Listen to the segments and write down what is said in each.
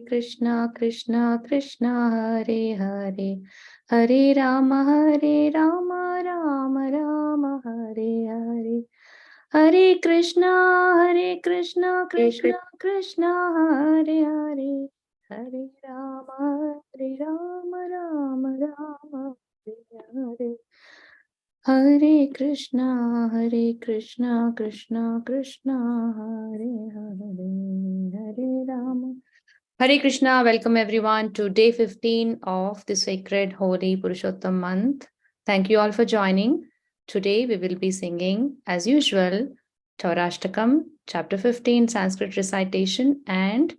Krishna Krishna Krishna Hare Hare, Hare Rama Rama Rama Hare Hare, Hare Krishna Krishna Krishna Hare Hare, Hare Rama Rama Rama Hare Hare. Hare Krishna Krishna Krishna Hare Hare, Hare Rama. Hare Krishna, welcome everyone to day 15 of the sacred holy Purushottama month. Thank you all for joining. Today we will be singing, as usual, Taurashtakam, chapter 15, Sanskrit recitation, and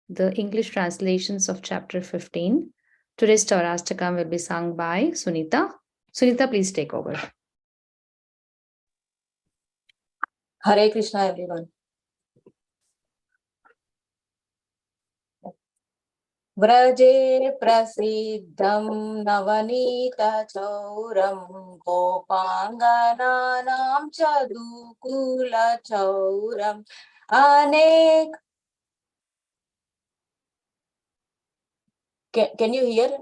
the English translations of chapter 15. Today's Taurashtakam will be sung by Sunita. Sunita, please take over. Hare Krishna, everyone. Vraje prasiddham navanita chauram gopangananam chadukula chauram anek. Can you hear?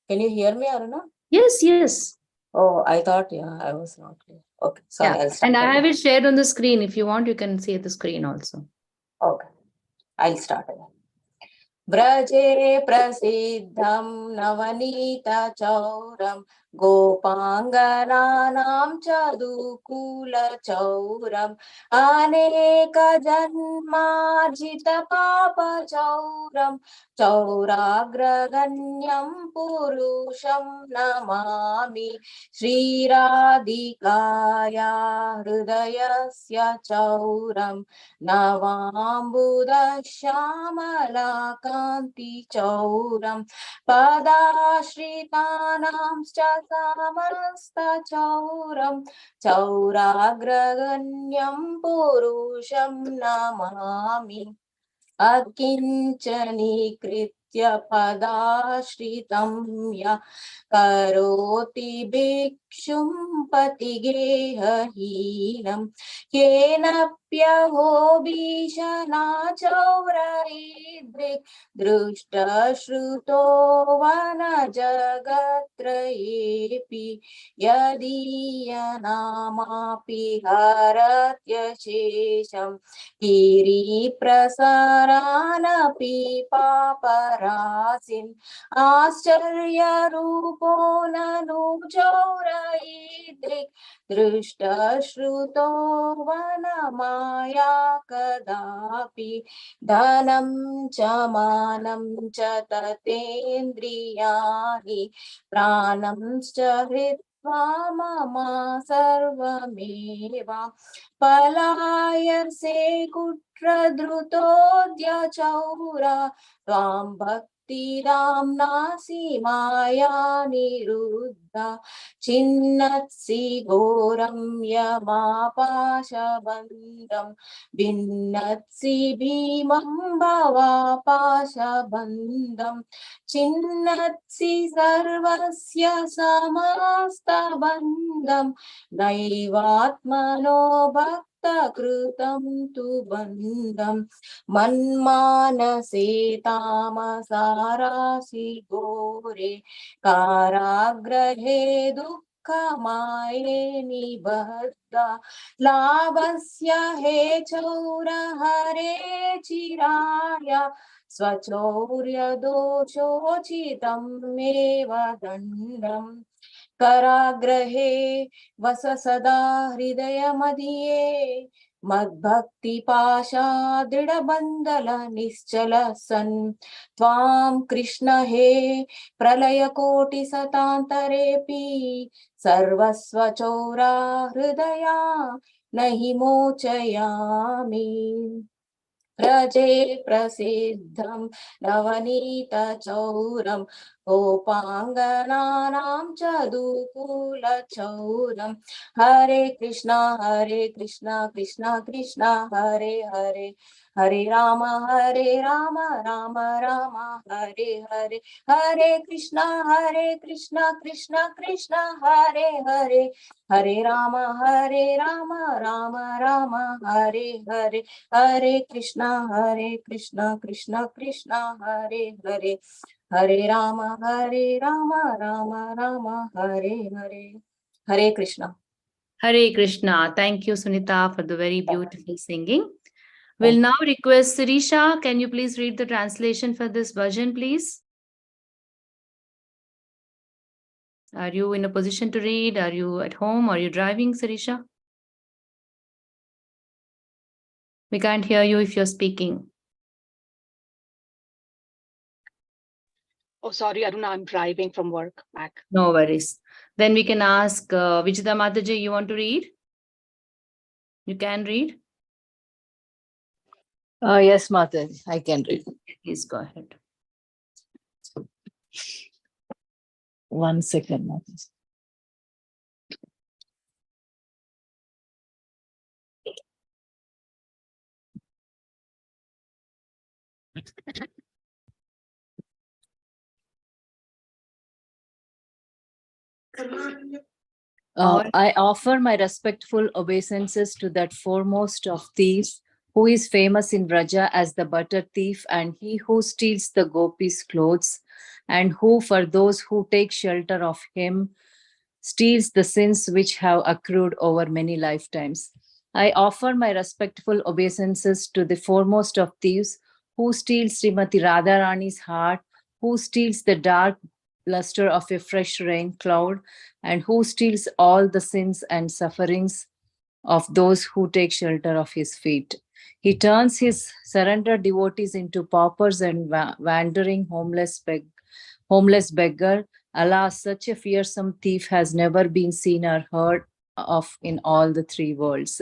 Can you hear me, Aruna? Yes. Oh, I thought, I was not clear. Okay, sorry. Yeah. I'll start. And I have it shared on the screen. If you want, you can see the screen also. Okay, I'll start again. Vraje prasiddham navanita chauram gopangananam chadukula chauram aneka janmarjita papa chauram chauragraganyam purusham namami Shri Radhikaya hridayasya chauram Navambuddha Shamala Kanti Chauram Padashritanam Samasta Chauram Chauragraganyam Purusham Namami Akinchani Kritya Padashritam Ya Karoti Bhikshum Patigehahinam Kenapyaho Bhishana Chauraidrik Drushta Shruto Vana Jagatrayepi Yadiyanamapi Haratya Shesham Kiri Prasaranapi Paparasin Ascharya Rupo Nanu Chauraidrik Drushta Shruto Vanamaya Kadapi Dhanam Chamanam Chatatendriyani Pranam Chahritva Mama Sarvameva Palaya se kutra drutodya chaura Tvam bhakti ramnasi maya niruddha Chinnatsi goram yamapasha bandam Vinnatsi bhimam bhava pasha bandam Chinnatsi sarvasya samasta bandam Naivatmano bhakta krutam tu bandam Manmanase tamasarasi gore Karagrahe dukkamaye nibadda Labhasya he chaura hare chiraya Svachaurya doshochitam meva dandam Karagrahe vasa sada hridaya madhye Madbhakti pasha dridabandala nischala san Tvam Krishna he pralaya koti satantarepi Sarvasva chaura hridaya nahi mochayami Vraje prasiddham navanita chauram Gopangananam chadukula chauram Hare Krishna Krishna Krishna Hare Hare Hare Rama, Rama Rama, Hare Hare, Hare Krishna, Krishna Krishna, Hare Hare, Hare Rama, Rama Rama, Hare Hare, Hare Krishna, Krishna Krishna, Hare Hare, Hare Rama, Rama Rama, Hare Hare. Hare Krishna. Hare Krishna. Thank you, Sunita, for the very beautiful singing. We'll now request Sirisha. Can you please read the translation for this version, please? Are you in a position to read? Are you at home? Are you driving, Sirisha? We can't hear you if you're speaking. Oh, sorry, Aruna, I'm driving from work back. No worries. Then we can ask Vichita Mataji, you want to read? You can read? Yes, Mataji, I can read. Please go ahead. 1 second, Mataji. I offer my respectful obeisances to that foremost of thieves, who is famous in Braja as the butter thief, and he who steals the gopis' clothes, and who, for those who take shelter of him, steals the sins which have accrued over many lifetimes. I offer my respectful obeisances to the foremost of thieves, who steals Srimati Radharani's heart, who steals the dark luster of a fresh rain cloud, and who steals all the sins and sufferings of those who take shelter of his feet. He turns his surrendered devotees into paupers and wandering homeless beggar. Alas, such a fearsome thief has never been seen or heard of in all the three worlds.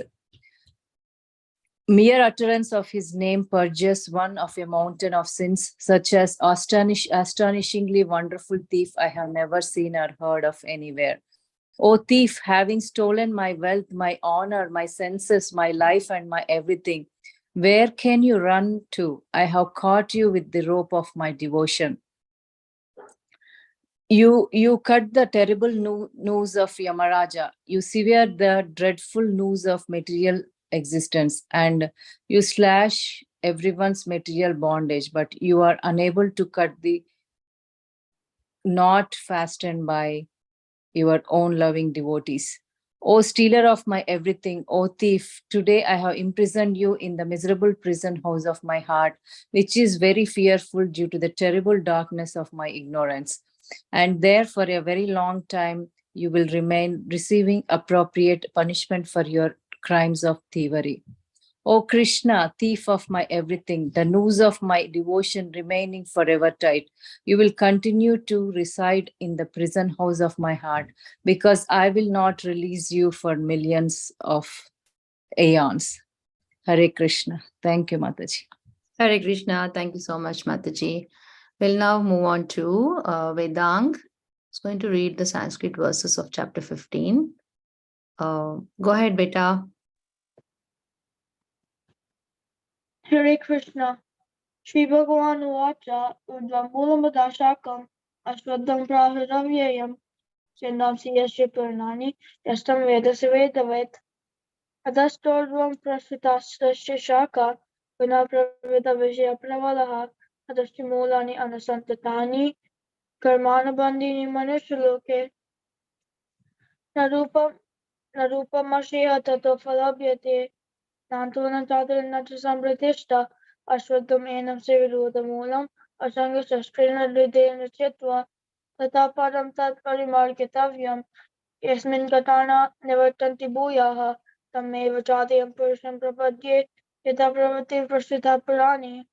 Mere utterance of his name purges one of a mountain of sins, such as astonishingly wonderful thief I have never seen or heard of anywhere. O thief, having stolen my wealth, my honor, my senses, my life, and my everything, where can you run to? I have caught you with the rope of my devotion. You cut the terrible noose of Yamaraja. You sever the dreadful noose of material existence, and you slash everyone's material bondage, but you are unable to cut the knot fastened by your own loving devotees. O stealer of my everything, O thief, today I have imprisoned you in the miserable prison house of my heart, which is very fearful due to the terrible darkness of my ignorance. And there for a very long time you will remain receiving appropriate punishment for your crimes of thievery. O Krishna, thief of my everything, the noose of my devotion remaining forever tight, you will continue to reside in the prison house of my heart, because I will not release you for millions of aeons. Hare Krishna. Thank you, Mataji. Hare Krishna. Thank you so much, Mataji. We'll now move on to Vedang. He's going to read the Sanskrit verses of chapter 15. Go ahead, beta. Hare Krishna. Shri Bhagavan Uvacha Udvamulamudashakam Ashwadam Prahiravyayam Chendamsi Yasya Purnani Yastam Vedasa Vedavet Adastordvam Prasitastasya Shaka Vina Pravida Vijaya Pravalaha Adasti Mulani Anasantatani Karmanabandini Manushaloke Narupamashya Tato Falabhyate Nantuanam Tadrinata Sambratishta Ashwadam Enam Sevirudamulam Asanga Shastrina Lidena Chitva Tataparam Tat Parimargitavyam Yasmin Katana Nevartanti Bhuyaha Tameva Chadiyam Purusham Prapadye Yata Pravati Prasthita Purani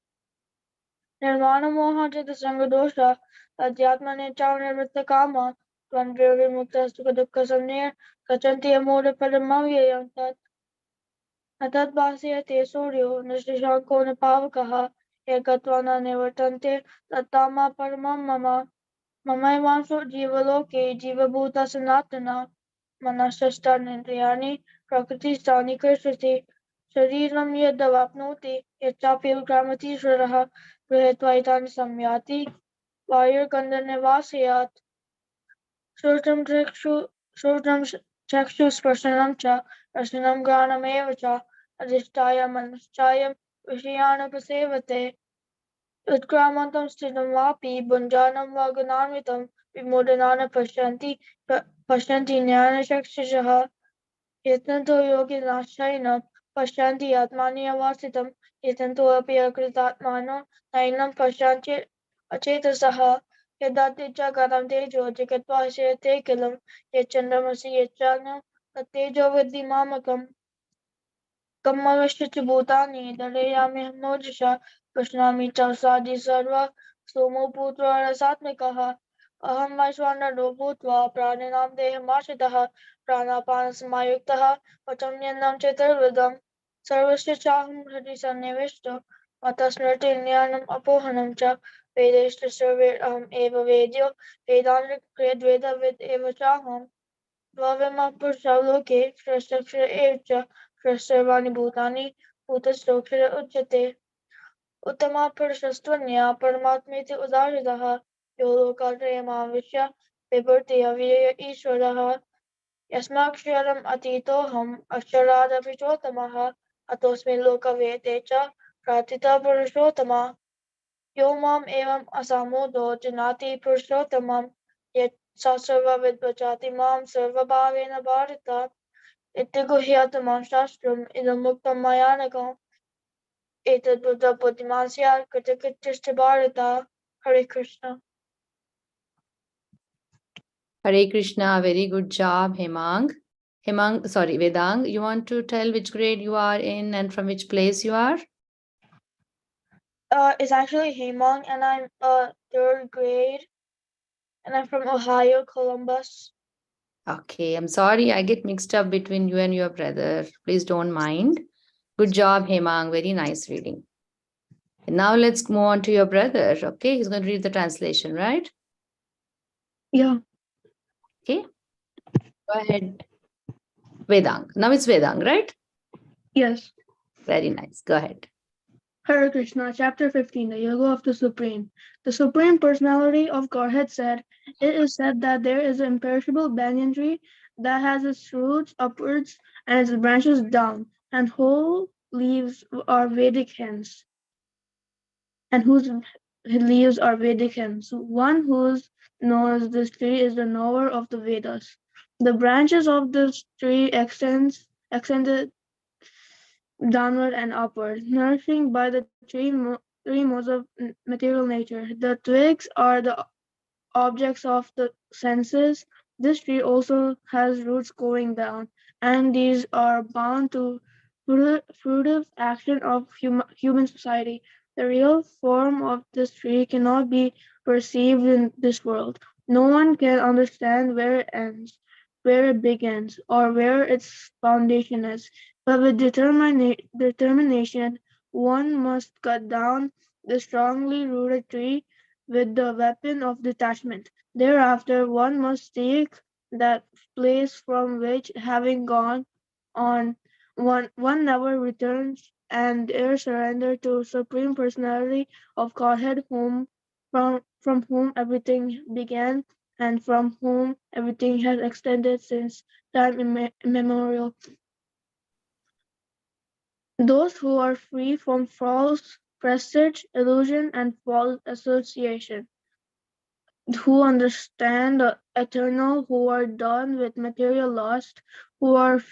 Nirvana Moha Jita Sangadosha Adhyatmane Chavanirvita Kama Tvandra Vimukta Sukha Dukha Samnir Kachanti Amore Paramavya Tat Atadbhasya Suryo Nishrishanko Napavakaha Ekatwana Nivartante Tatama Paramam Mama Mamaivansho Jivaloke Jivabhuta Sanatana Manashashta Nindriyani Prakriti Stani Krishati शरीरं यद्वाप्नोति यच्चापि उत्क्रामतीश्वरः गृहीत्वा एतानि संयाति वायुर्गन्धनिवासयात् श्रोत्रं चक्षुस्पर्शनं च रसनं घ्राणमेव च अधिष्ठाय मनश्चायं विषयानुपसेवते उत्क्रामन्तं स्थितं वापि भुञ्जानं वा गुणान्वितं विमोदनान् पश्यन्ति ज्ञानचक्षुषः यतन्तो योगिनाश्चैनं पश्यन्ति आत्मानि अवस्थितं यतन्तोऽपि अकृतात्मानो नैनं पश्यन्ति अचेतसः यदा तेजोगतं तेजो जगद्भासयते किलं यच्चन्द्रमसि यच्चाग्नौ तत्तेजो विद्धि मामकम् कमवश्यच भूतानि दर्शयाम्यहं मोजसा पश्यामि च साधि सर्वं सोमो भूत्वा रसात्मकः अहं वैश्वानरो भूत्वा प्राणिनां देहमाश्रितः प्राणापानसमायुक्तः पचम्यन्नं चतुर्विधं सर्वस्य चाहं हृदि सन्निविष्टो मत्तः स्मृतिर्ज्ञानम् अपोहनं च वेदैश्च सर्वैरहम् एव वेद्यो वेदान्तकृद्वेदविद् एव चाहम् द्वाविमः पुरुषौ लोके क्षरश्चक्षर एव च क्षरसर्वाणि भूतानि भूतस्थोऽक्षर उच्यते उत्तमः पुरुषस्त्वन्या परमात्मेति उदाहृतः यो लोकात्रयमाविश्य बिभर्ति अव्यय ईश्वरः यस्माक्षरम् अतीतोऽहम् अक्षरादपि चोत्तमः अतोऽस्मि लोकवेदे च प्रार्थितः पुरुषोत्तमः यो माम् एवम् असामोदो जानाति पुरुषोत्तमं यत् स सर्वविद् मां सर्वभावेन भारत इत्युगुह्यतमं शास्त्रम् इदमुक्तं मया नघम् एतद्बुद्धिमान् स्यात् कृतकृत्यश्च भारत हरे Krishna Hare Krishna, very good job, Hemang. Sorry, Vedang, you want to tell which grade you are in and from which place you are? It's actually Hemang and I'm third grade and I'm from Ohio, Columbus. Okay, I'm sorry, I get mixed up between you and your brother. Please don't mind. Good job, Hemang. Very nice reading. And now let's move on to your brother. Okay, he's going to read the translation, right? Yeah. Okay, go ahead. Vedang. Now it's Vedang, right? Yes. Very nice. Go ahead. Hare Krishna, Chapter 15, The Yoga of the Supreme. The Supreme Personality of Godhead said, it is said that there is an imperishable banyan tree that has its roots upwards and its branches down, and whole leaves are Vedic hymns, and whose leaves are Vedic hymns. One who knows this tree is the knower of the Vedas. The branches of this tree extended downward and upward, nourishing by the three modes of material nature. The twigs are the objects of the senses. This tree also has roots going down, and these are bound to fruitive action of human society. The real form of this tree cannot be perceived in this world. No one can understand where it ends, where it begins, or where its foundation is. But with determination, one must cut down the strongly rooted tree with the weapon of detachment. Thereafter, one must seek that place from which, having gone on, one never returns, and there surrender to Supreme Personality of Godhead, from whom everything began, and from whom everything has extended since time immemorial. Those who are free from false prestige, illusion, and false association, who understand the eternal, who are done with material lust, who are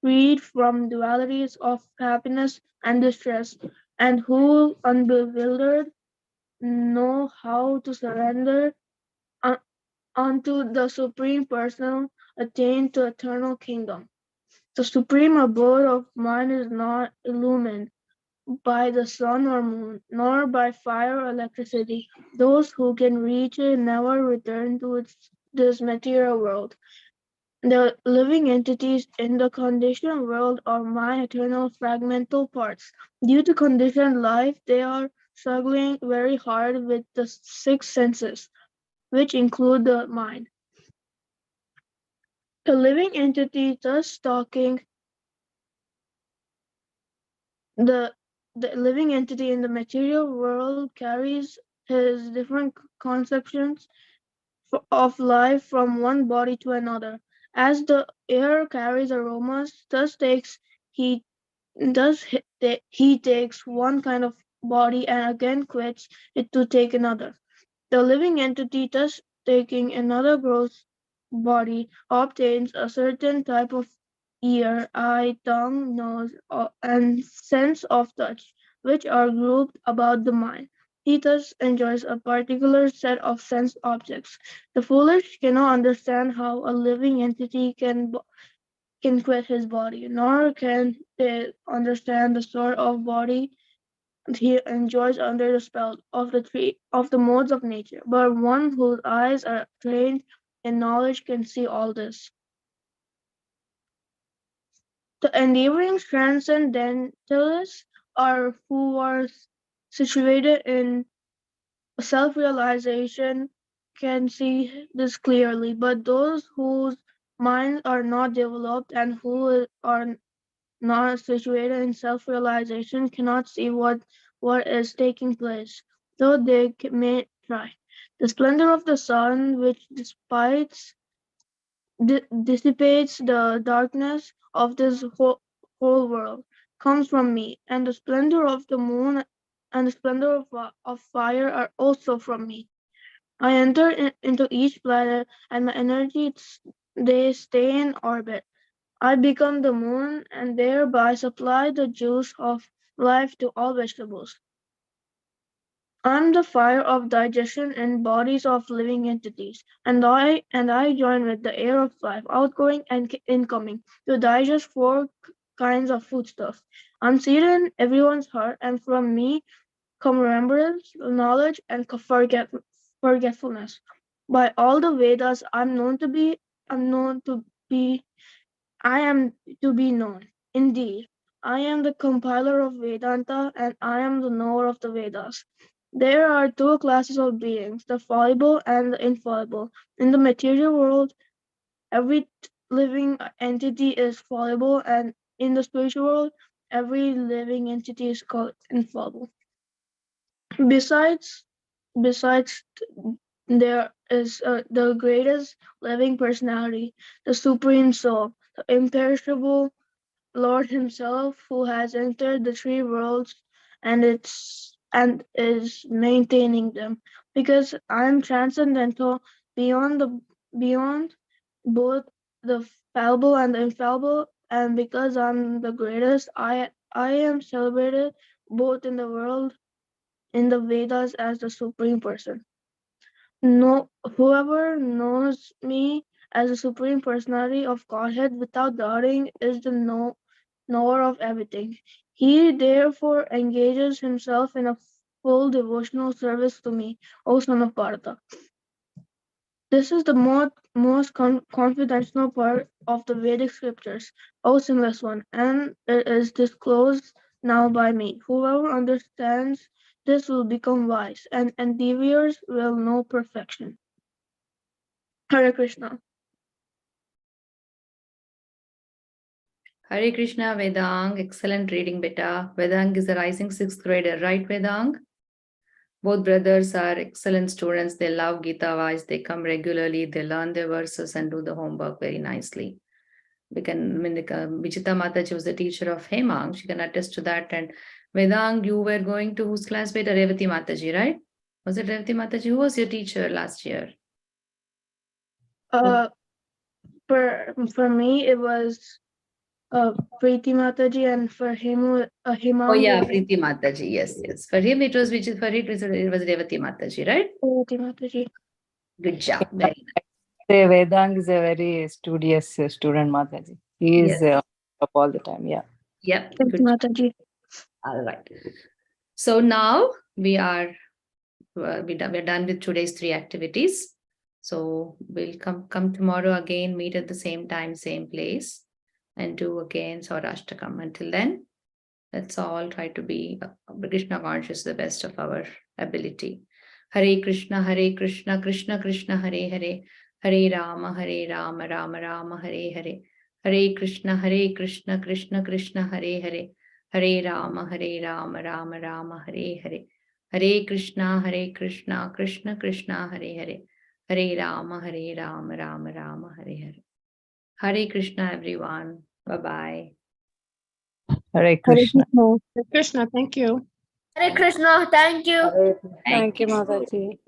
freed from dualities of happiness and distress, and who, unbewildered, know how to surrender unto the Supreme Person, attain to eternal kingdom. The supreme abode of mind is not illumined by the sun or moon, nor by fire or electricity. Those who can reach it never return to this material world. The living entities in the conditioned world are my eternal fragmental parts. Due to conditioned life, they are struggling very hard with the six senses, which include the mind. The living entity thus talking The living entity in the material world carries his different conceptions of life from one body to another. As the air carries aromas, he he takes one kind of body and again quits it to take another. The living entity, thus taking another gross body, obtains a certain type of ear, eye, tongue, nose, and sense of touch, which are grouped about the mind. He thus enjoys a particular set of sense objects. The foolish cannot understand how a living entity can quit his body, nor can they understand the sort of body he enjoys under the spell of the modes of nature. But one whose eyes are trained in knowledge can see all this. The endeavoring transcendentalists are who are situated in self-realization can see this clearly, but those whose minds are not developed and who are not situated in self-realization cannot see what is taking place, though they may try. The splendor of the sun, which dissipates the darkness of this whole world, comes from me, and the splendor of the moon and the splendor of fire are also from me. I enter into each planet, and my energies they stay in orbit. I become the moon and thereby supply the juice of life to all vegetables. I am the fire of digestion in bodies of living entities, and I join with the air of life, outgoing and incoming, to digest four kinds of foodstuff. I'm seated in everyone's heart, and from me come remembrance, knowledge, and forgetfulness. By all the Vedas, I'm known to be I am to be known. Indeed, I am the compiler of Vedanta and I am the knower of the Vedas. There are two classes of beings, the fallible and the infallible. In the material world, every living entity is fallible, and in the spiritual world, every living entity is called infallible. Besides, besides, there is the greatest living personality, the Supreme Soul, the imperishable Lord himself, who has entered the three worlds and is maintaining them, because I am transcendental beyond both the fallible and the infallible, and because I'm the greatest, I am celebrated both in the world in the Vedas as the supreme person. No, whoever knows me as the supreme personality of Godhead without doubting is the knower of everything. He therefore engages himself in a full devotional service to me, O son of Bharata. This is the most confidential part of the Vedic scriptures, O sinless one, and it is disclosed now by me. Whoever understands this will become wise, and endeavors will know perfection. Hare Krishna. Hare Krishna, Vedang. Excellent reading, beta. Vedang is a rising sixth grader, right, Vedang? Both brothers are excellent students. They love GitaWise. They come regularly. They learn their verses and do the homework very nicely. Vijita Mataji was the teacher of Hemang. She can attest to that. And Vedang, you were going to whose class, beta? Revati Mataji, right? Was it Revati Mataji? Who was your teacher last year? For me, it was Preeti Mataji, and for him, Hemang. Oh yeah, Preeti Mataji. Yes, yes. For him, it was Revati Mataji, right? Preeti Mataji. Good job. Very Vedang is a very studious student, Mataji. He is up all the time. Yeah. Yep. Preeti Good. Mataji. All right. So now we are we're done with today's 3 activities. So we'll come tomorrow again, meet at the same time, same place, and do again Saurashtakam. Until then, let's all try to be Krishna conscious to the best of our ability. Hare Krishna, Krishna Krishna, Hare Hare, Hare Rama, Rama Rama, Hare Hare, Hare Krishna, Krishna Krishna, Hare Hare, Hare Rama, Rama Rama, Hare Hare. Hare Krishna, Krishna Krishna, Hare Hare. Hare Rama, Rama Rama, Hare Hare. Hare Krishna, everyone. Hare Bye-bye. Hare Krishna. Krishna, thank you. Hare Krishna, thank you. Hare Krishna. Thank you, Mataji.